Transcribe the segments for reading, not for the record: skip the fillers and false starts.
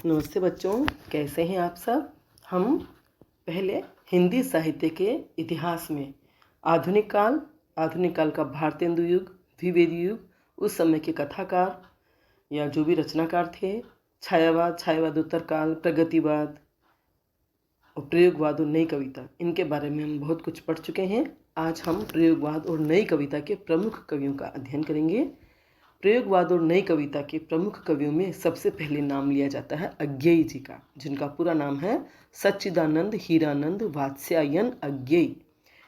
नमस्ते बच्चों, कैसे हैं आप सब। हम पहले हिंदी साहित्य के इतिहास में आधुनिक काल का भारतेंदु युग, द्विवेदी युग, उस समय के कथाकार या जो भी रचनाकार थे, छायावादोत्तर काल, प्रगतिवाद और प्रयोगवाद और नई कविता, इनके बारे में हम बहुत कुछ पढ़ चुके हैं। आज हम प्रयोगवाद और नई कविता के प्रमुख कवियों का अध्ययन करेंगे। प्रयोगवाद और नई कविता के प्रमुख कवियों में सबसे पहले नाम लिया जाता है अज्ञेय जी का, जिनका पूरा नाम है सच्चिदानंद हीरानंद वात्स्यायन अज्ञेय।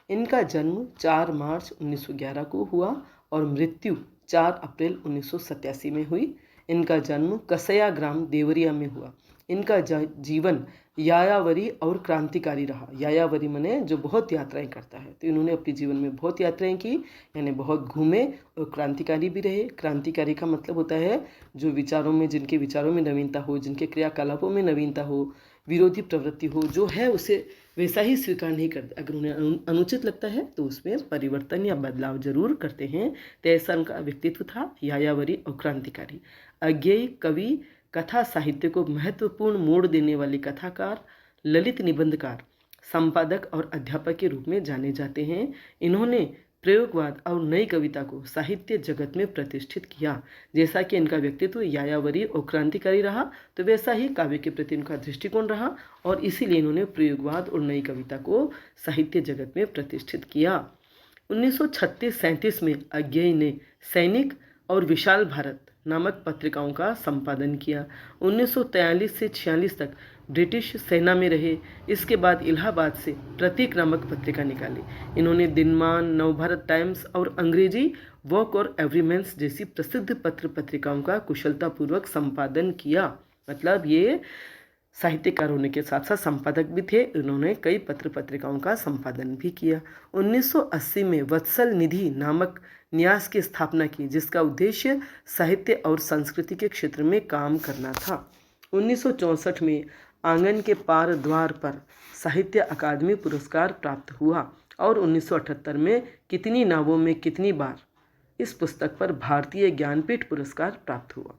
इनका जन्म 4 मार्च 1911 को हुआ और मृत्यु 4 अप्रैल 1987 में हुई। इनका जन्म कसया ग्राम देवरिया में हुआ। इनका जीवन यायावरी और क्रांतिकारी रहा। यायावरी मने जो बहुत यात्राएं करता है, तो इन्होंने अपने जीवन में बहुत यात्राएं की, यानी बहुत घूमे और क्रांतिकारी भी रहे। क्रांतिकारी का मतलब होता है जो विचारों में, जिनके विचारों में नवीनता हो, जिनके क्रियाकलापों में नवीनता हो, विरोधी प्रवृत्ति हो, जो है उसे वैसा ही स्वीकार नहीं करते। अगर उन्हें अनुचित लगता है तो उसमें परिवर्तन या बदलाव जरूर करते हैं। तो ऐसा उनका व्यक्तित्व था, यायावरी और क्रांतिकारी। अज्ञेय कवि, कथा साहित्य को महत्वपूर्ण मोड़ देने वाले कथाकार, ललित निबंधकार, संपादक और अध्यापक के रूप में जाने जाते हैं। इन्होंने प्रयोगवाद और नई कविता को साहित्य जगत में प्रतिष्ठित किया। जैसा कि इनका व्यक्तित्व यायावरी और क्रांतिकारी रहा, तो वैसा ही काव्य के प्रति उनका दृष्टिकोण रहा और इसीलिए इन्होंने प्रयोगवाद और नई कविता को साहित्य जगत में प्रतिष्ठित किया। 1936-37 में अज्ञेय ने सैनिक और विशाल भारत नामक पत्रिकाओं का संपादन किया। 1943 से 46 तक ब्रिटिश सेना में रहे। इसके बाद इलाहाबाद से प्रतीक नामक पत्रिका निकाली। इन्होंने दिनमान, नवभारत टाइम्स और अंग्रेजी वॉक और एवरीमेंस जैसी प्रसिद्ध पत्र पत्रिकाओं का कुशलतापूर्वक संपादन किया। मतलब ये साहित्यकार होने के साथ साथ संपादक भी थे। इन्होंने कई पत्र पत्रिकाओं का संपादन भी किया। 1980 में वत्सल निधि नामक न्यास की स्थापना की, जिसका उद्देश्य साहित्य और संस्कृति के क्षेत्र में काम करना था। 1964 में आंगन के पार द्वार पर साहित्य अकादमी पुरस्कार प्राप्त हुआ और 1978 में कितनी नावों में कितनी बार इस पुस्तक पर भारतीय ज्ञानपीठ पुरस्कार प्राप्त हुआ।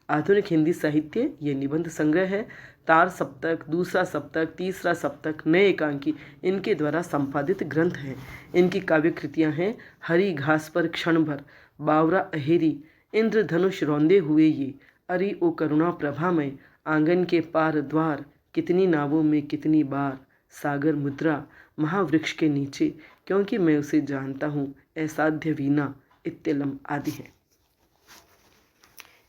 आधुनिक हिंदी साहित्य ये निबंध संग्रह है। तार सप्तक, दूसरा सप्तक, तीसरा सप्तक, नए एकांकी इनके द्वारा संपादित ग्रंथ हैं। इनकी काव्य कृतियाँ हैं हरी घास पर क्षण भर, बावरा अहेरी, इंद्रधनुष रौंदे हुए ये, अरि ओ करुणा प्रभामय, आंगन के पार द्वार, कितनी नावों में कितनी बार, सागर मुद्रा, महावृक्ष के नीचे, क्योंकि मैं उसे जानता हूँ, असाध्य वीणा, इत्तेलम आदि है।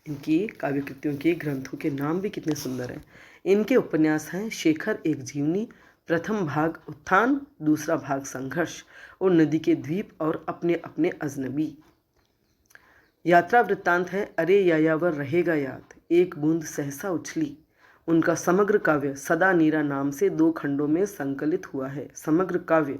इनकी काव्य कृतियों के ग्रंथों के नाम भी कितने सुंदर हैं। इनके उपन्यास हैं शेखर एक जीवनी, प्रथम भाग उत्थान, दूसरा भाग संघर्ष और नदी के द्वीप और अपने अपने अजनबी। यात्रा वृत्तांत है अरे यायावर रहेगा याद, एक बूंद सहसा उछली। उनका समग्र काव्य सदा नीरा नाम से 2 खंडों में संकलित हुआ है। समग्र काव्य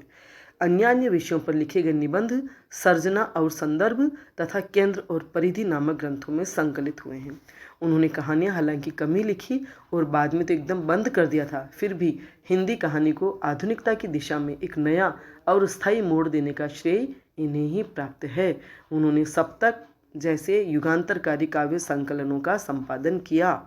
अन्यान्य विषयों पर लिखे गए निबंध, सर्जना और संदर्भ तथा केंद्र और परिधि नामक ग्रंथों में संकलित हुए हैं। उन्होंने कहानियाँ हालांकि कम ही लिखी और बाद में तो एकदम बंद कर दिया था, फिर भी हिंदी कहानी को आधुनिकता की दिशा में एक नया और स्थायी मोड़ देने का श्रेय इन्हें ही प्राप्त है। उन्होंने सप्तक जैसे युगांतरकारी काव्य संकलनों का संपादन किया।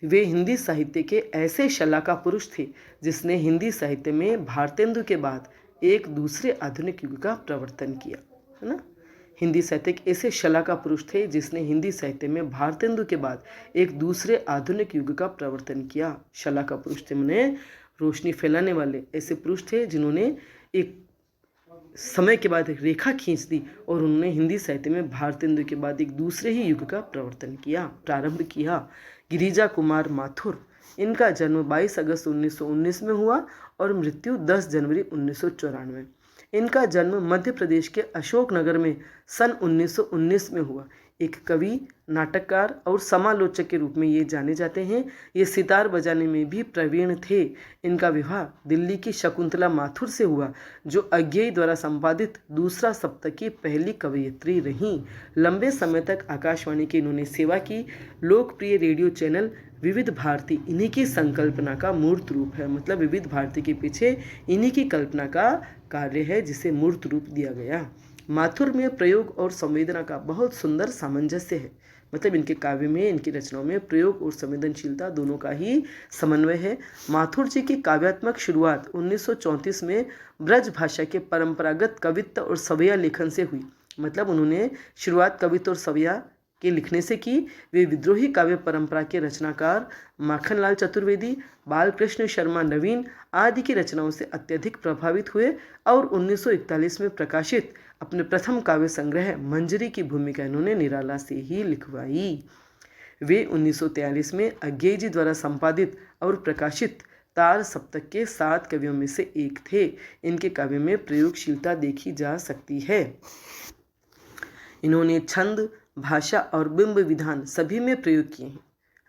वे हिंदी साहित्य के ऐसे शलाका पुरुष थे जिसने हिंदी साहित्य में भारतेंदु के बाद एक दूसरे आधुनिक युग का प्रवर्तन किया, है ना। हिंदी साहित्य के ऐसे शलाका पुरुष थे जिसने हिंदी साहित्य में भारतेंदु के बाद एक दूसरे आधुनिक युग का प्रवर्तन किया। शलाका पुरुष थे माने रोशनी फैलाने वाले ऐसे पुरुष थे जिन्होंने एक समय के बाद एक रेखा खींच दी और उन्होंने हिंदी साहित्य में भारतेंदु के बाद एक दूसरे ही युग का प्रारंभ किया। गिरिजा कुमार माथुर, इनका जन्म 22 अगस्त 1919 में हुआ और मृत्यु 10 जनवरी 1994। इनका जन्म मध्य प्रदेश के अशोकनगर में सन 1919 में हुआ। एक कवि, नाटककार और समालोचक के रूप में ये जाने जाते हैं। ये सितार बजाने में भी प्रवीण थे। इनका विवाह दिल्ली की शकुंतला माथुर से हुआ, जो अज्ञेय द्वारा संपादित दूसरा सप्तक की पहली कवयित्री रहीं। लंबे समय तक आकाशवाणी की इन्होंने सेवा की। लोकप्रिय रेडियो चैनल विविध भारती इन्हीं की संकल्पना का मूर्त रूप है। मतलब विविध भारती के पीछे इन्हीं की कल्पना का कार्य है जिसे मूर्त रूप दिया गया। माथुर में प्रयोग और संवेदना का बहुत सुंदर सामंजस्य है। मतलब इनके काव्य में, इनकी रचनाओं में प्रयोग और संवेदनशीलता दोनों का ही समन्वय है। माथुर जी की काव्यात्मक शुरुआत 1934 में ब्रज भाषा के परंपरागत कवित्व और सवैया लेखन से हुई। मतलब उन्होंने शुरुआत कवित्व और सवैया के लिखने से की। वे विद्रोही काव्य परंपरा के रचनाकार माखनलाल चतुर्वेदी, बालकृष्ण शर्मा नवीन आदि की रचनाओं से अत्यधिक प्रभावित हुए और 1941 में प्रकाशित अपने प्रथम काव्य संग्रह मंजरी की भूमिका इन्होंने निराला से ही लिखवाई। वे 1943 में अज्ञेय जी द्वारा संपादित और प्रकाशित तार सप्तक के 7 कवियों में से एक थे। इनके काव्य में प्रयोगशीलता देखी जा सकती है। इन्होंने छंद, भाषा और बिंब विधान सभी में प्रयोग किए हैं,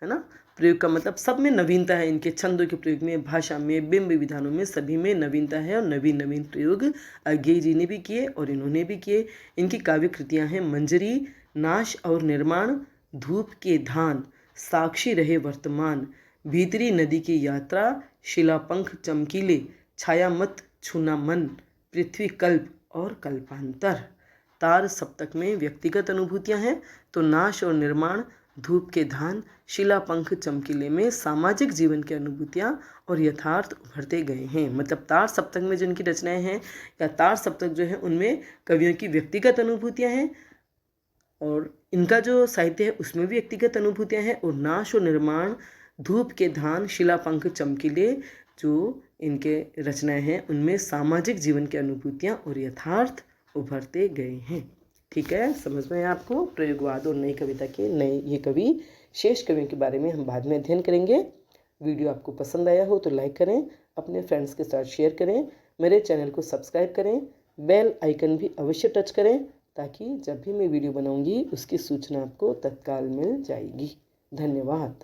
है ना। प्रयोग का मतलब सब में नवीनता है। इनके छंदों के प्रयोग में, भाषा में, बिंब विधानों में सभी में नवीनता है और नवीन नवीन प्रयोग अज्ञेय जी ने भी किए और इन्होंने भी किए। इनकी काव्य कृतियाँ हैं मंजरी, नाश और निर्माण, धूप के धान, साक्षी रहे वर्तमान, भीतरी नदी की यात्रा, शिलापंख चमकीले, छाया मत छूना मन, पृथ्वी कल्प और कल्पांतर। तार सप्तक में व्यक्तिगत अनुभूतियाँ हैं, तो नाश और निर्माण, धूप के धान, शिलापंख चमकीले में सामाजिक जीवन की अनुभूतियाँ और यथार्थ उभरते गए हैं। मतलब तार सप्तक में जिनकी रचनाएं हैं या तार सप्तक जो है उनमें कवियों की व्यक्तिगत अनुभूतियाँ हैं और इनका जो साहित्य है उसमें भी व्यक्तिगत अनुभूतियाँ हैं। और नाश और निर्माण, धूप के धान, शिलापंख चमकीले जो इनके रचनाएं हैं उनमें सामाजिक जीवन की अनुभूतियाँ और यथार्थ उभरते गए हैं। ठीक है, समझ में आपको प्रयोगवाद और नई कविता के नए ये कवि शेष कवियों के बारे में हम बाद में अध्ययन करेंगे। वीडियो आपको पसंद आया हो तो लाइक करें, अपने फ्रेंड्स के साथ शेयर करें, मेरे चैनल को सब्सक्राइब करें, बेल आइकन भी अवश्य टच करें ताकि जब भी मैं वीडियो बनाऊंगी उसकी सूचना आपको तत्काल मिल जाएगी। धन्यवाद।